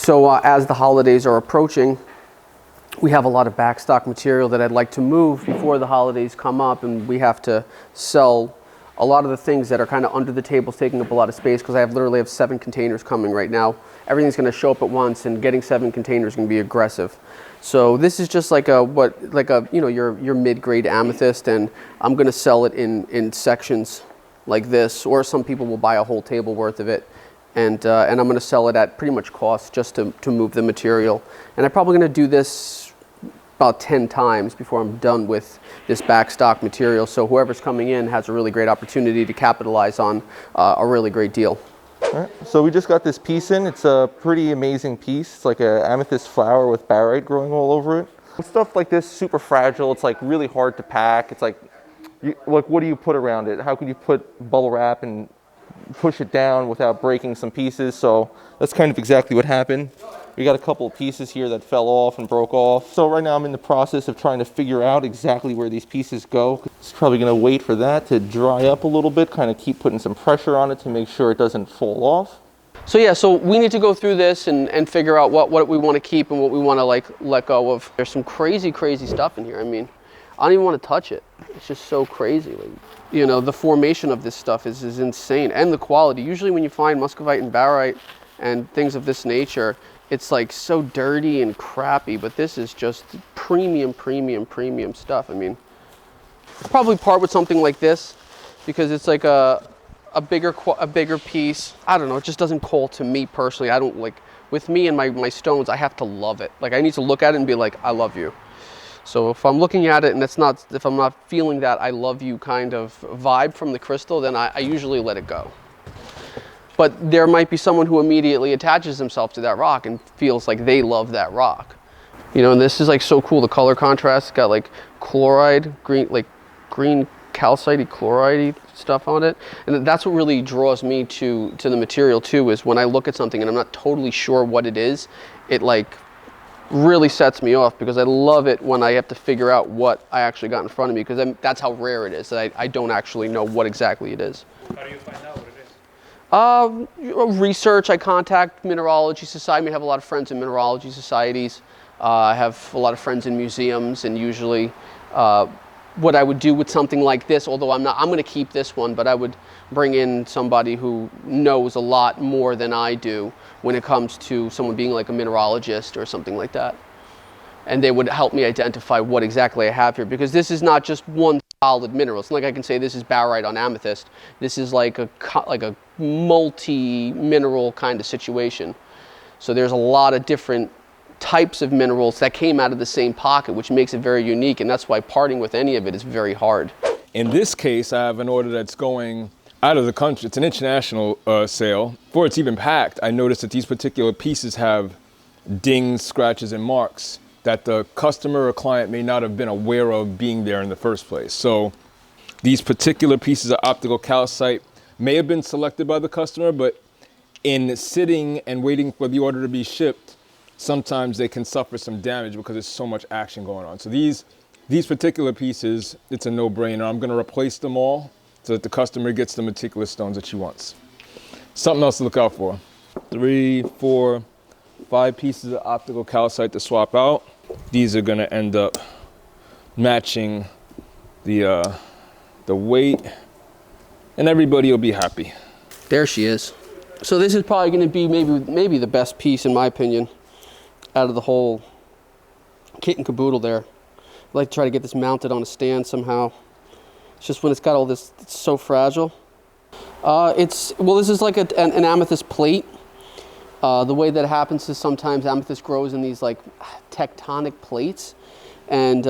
So as the holidays are approaching, we have a lot of backstock material that I'd like to move before the holidays come up, and we have to sell a lot of the things that are kind of under the tables, taking up a lot of space, because I literally have 7 containers coming right now. Everything's going to show up at once, and getting 7 containers is going to be aggressive. So this is just like your mid-grade amethyst, and I'm going to sell it in sections like this, or some people will buy a whole table worth of it, and I'm going to sell it at pretty much cost just to move the material. And I'm probably going to do this about 10 times before I'm done with this backstock material, so whoever's coming in has a really great opportunity to capitalize on a really great deal. All right, so we just got this piece in. It's a pretty amazing piece. It's like an amethyst flower with barite growing all over it. Stuff like this, super fragile. It's like really hard to pack. It's like what do you put around it? How can you put bubble wrap and push it down without breaking some pieces? So that's kind of exactly what happened. We got a couple of pieces here that fell off and broke off. So right now I'm in the process of trying to figure out exactly where these pieces go. It's probably going to wait for that to dry up a little bit, kind of keep putting some pressure on it to make sure it doesn't fall off. So yeah, so we need to go through this and figure out what we want to keep and what we want to let go of. There's some crazy stuff in here. I mean, I don't even want to touch it. It's just so crazy. Like, you know, the formation of this stuff is insane, and the quality. Usually when you find muscovite and barite and things of this nature, it's like so dirty and crappy, but this is just premium stuff. I mean, I'll probably part with something like this because it's like a bigger piece. I don't know, it just doesn't call to me personally. I don't like, with me and my stones, I have to love it. Like, I need to look at it and be like, I love you. So if I'm looking at it and if I'm not feeling that I love you kind of vibe from the crystal, then I usually let it go. But there might be someone who immediately attaches themselves to that rock and feels like they love that rock. You know, and this is like so cool. The color contrast, it's got like chloride, green calcite chloride stuff on it. And that's what really draws me to the material too, is when I look at something and I'm not totally sure what it is, it like really sets me off, because I love it when I have to figure out what I actually got in front of me, because that's how rare it is, that I don't actually know what exactly it is. How do you find out what it is? Research. I contact mineralogy society. I have a lot of friends in mineralogy societies. I have a lot of friends in museums, and usually what I would do with something like this, although I'm going to keep this one, but I would bring in somebody who knows a lot more than I do when it comes to someone being like a mineralogist or something like that. And they would help me identify what exactly I have here, because this is not just one solid mineral. It's not like I can say this is barite on amethyst. This is like a multi-mineral kind of situation. So there's a lot of different types of minerals that came out of the same pocket, which makes it very unique, and that's why parting with any of it is very hard. In this case, I have an order that's going out of the country. It's an international sale. Before it's even packed, I noticed that these particular pieces have dings, scratches, and marks that the customer or client may not have been aware of being there in the first place. So these particular pieces of optical calcite may have been selected by the customer, but in sitting and waiting for the order to be shipped, sometimes they can suffer some damage because there's so much action going on. So these particular pieces, it's a no-brainer. I'm gonna replace them all so that the customer gets the meticulous stones that she wants. Something else to look out for. 3, 4, 5 pieces of optical calcite to swap out. These are gonna end up matching the weight, and everybody will be happy. There she is. So this is probably going to be maybe the best piece, in my opinion, out of the whole kit and caboodle there. I'd like to try to get this mounted on a stand somehow. It's just when it's got all this, it's so fragile. This is like an amethyst plate. The way that happens is sometimes amethyst grows in these like tectonic plates, and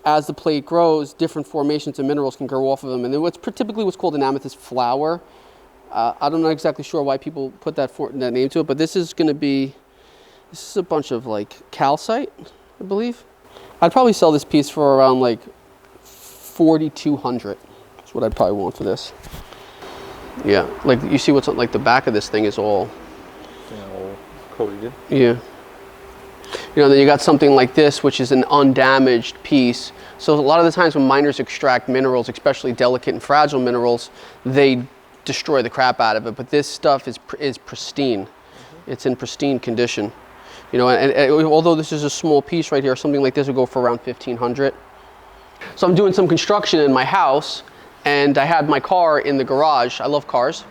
as the plate grows, different formations of minerals can grow off of them. And then typically what's called an amethyst flower. I'm not exactly sure why people put that name to it, but this is a bunch of like calcite, I believe. I'd probably sell this piece for around like $4,200. That's what I'd probably want for this. Yeah, like you see what's on, like the back of this thing is all coated. Yeah. You know, then you got something like this, which is an undamaged piece. So a lot of the times when miners extract minerals, especially delicate and fragile minerals, they destroy the crap out of it. But this stuff is pristine. It's in pristine condition. You know, and although this is a small piece right here, something like this would go for around 1,500. So I'm doing some construction in my house, and I had my car in the garage. I love cars.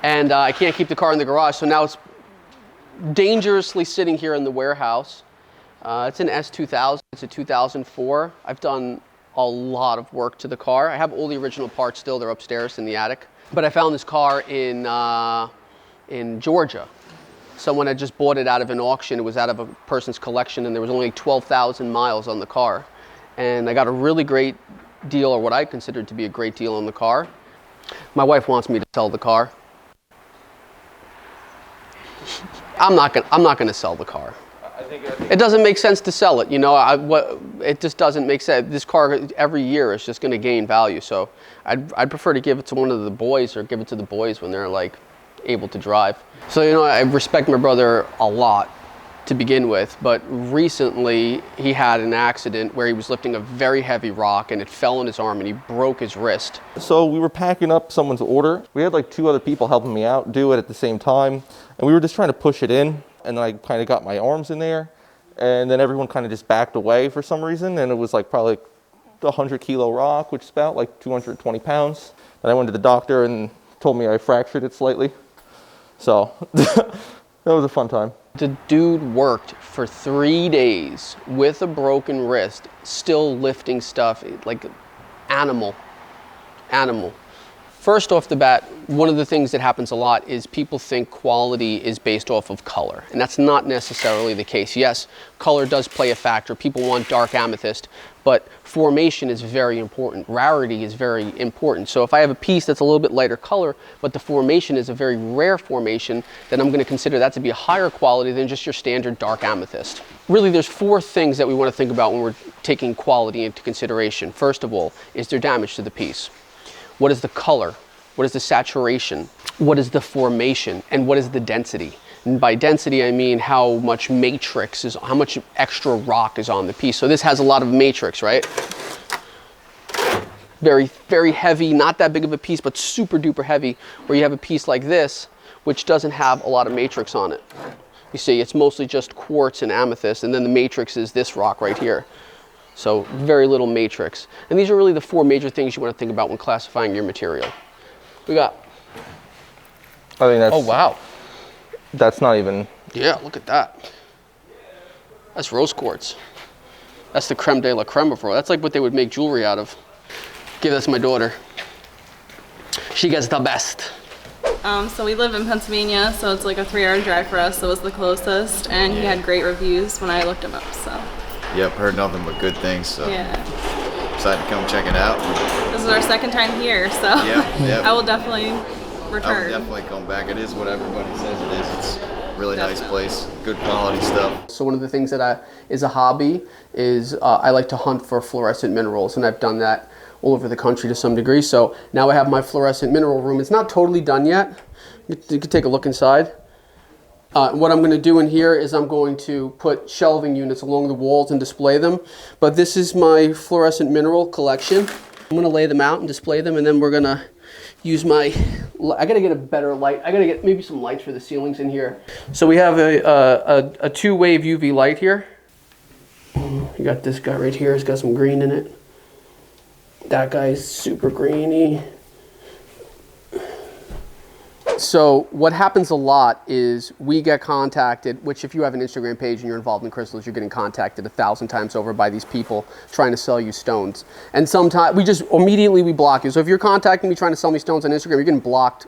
And I can't keep the car in the garage, so now it's dangerously sitting here in the warehouse. It's an S2000, it's a 2004. I've done a lot of work to the car. I have all the original parts still, they're upstairs in the attic. But I found this car in Georgia. Someone had just bought it out of an auction. It was out of a person's collection, and there was only 12,000 miles on the car. And I got a really great deal, or what I considered to be a great deal on the car. My wife wants me to sell the car. I'm not gonna sell the car. It doesn't make sense to sell it, you know. It just doesn't make sense. This car every year is just going to gain value. So I'd prefer to give it to one of the boys, or give it to the boys when they're like able to drive. So, you know, I respect my brother a lot to begin with, but recently he had an accident where he was lifting a very heavy rock and it fell on his arm and he broke his wrist. So we were packing up someone's order. We had like 2 other people helping me out do it at the same time, and we were just trying to push it in, and I kind of got my arms in there, and then everyone kind of just backed away for some reason, and it was like probably a 100-kilo rock, which is about like 220 pounds. And I went to the doctor and told me I fractured it slightly. So that was a fun time. The dude worked for 3 days with a broken wrist, still lifting stuff like animal. First off the bat, one of the things that happens a lot is people think quality is based off of color, and that's not necessarily the case. Yes, color does play a factor. People want dark amethyst, but formation is very important. Rarity is very important. So if I have a piece that's a little bit lighter color, but the formation is a very rare formation, then I'm going to consider that to be a higher quality than just your standard dark amethyst. Really, there's 4 things that we want to think about when we're taking quality into consideration. First of all, is there damage to the piece? What is the color? What is the saturation? What is the formation? And what is the density? And by density, I mean how much matrix is, how much extra rock is on the piece. So this has a lot of matrix, right? Very, very heavy, not that big of a piece, but super duper heavy. Where you have a piece like this, which doesn't have a lot of matrix on it. You see, it's mostly just quartz and amethyst, and then the matrix is this rock right here. So very little matrix. And these are really the 4 major things you want to think about when classifying your material. We got. I think that's. Oh, wow. That's not even. Yeah, look at that. That's rose quartz. That's the creme de la creme before. That's like what they would make jewelry out of. Give this to my daughter. She gets the best. So we live in Pennsylvania, so it's like a 3-hour drive for us. So it was the closest, and he had great reviews when I looked him up. So. Yep, heard nothing but good things, so yeah. Decided to come check it out. This is our second time here, so yeah. I will definitely return. I will definitely come back. It is what everybody says it is. It's a really nice place, good quality stuff. So one of the things that is a hobby is I like to hunt for fluorescent minerals, and I've done that all over the country to some degree. So now I have my fluorescent mineral room. It's not totally done yet. You can take a look inside. What I'm going to do in here is I'm going to put shelving units along the walls and display them. But this is my fluorescent mineral collection. I'm going to lay them out and display them, and then we're going to use my, I got to get a better light. I got to get maybe some lights for the ceilings in here. So we have a 2-wave UV light here. You got this guy right here. It's got some green in it. That guy's super greeny. So what happens a lot is we get contacted, which if you have an Instagram page and you're involved in crystals, you're getting contacted 1,000 times over by these people trying to sell you stones. And sometimes we just immediately we block you. So if you're contacting me trying to sell me stones on Instagram, you're getting blocked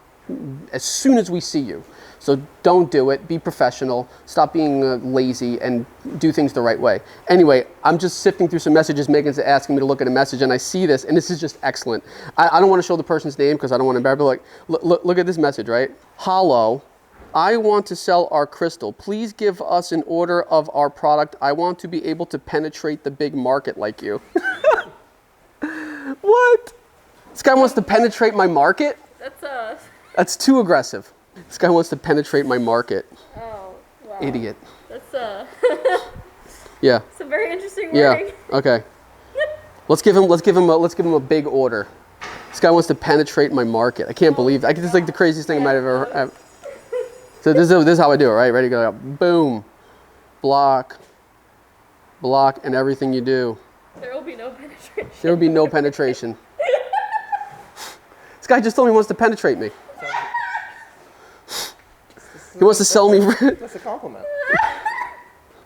as soon as we see you. So don't do it. Be professional. Stop being lazy and do things the right way. Anyway, I'm just sifting through some messages. Megan's asking me to look at a message, and I see this, and this is just excellent. I don't want to show the person's name because I don't want to embarrass, but like, look at this message, right? Hollow, I want to sell our crystal. Please give us an order of our product. I want to be able to penetrate the big market like you. What? This guy wants to penetrate my market? That's too aggressive. This guy wants to penetrate my market. Oh, wow. Idiot. That's Yeah. some very interesting wording. Yeah. Okay. Let's give him a big order. This guy wants to penetrate my market. I can't believe it. This is like the craziest thing I might have ever. So this is how I do it, right? Ready, go. Boom. Block. Block, and everything you do. There will be no penetration. There will be no penetration. This guy just only wants to penetrate me. He wants to sell me. That's a compliment.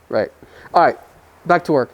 Right. All right. Back to work.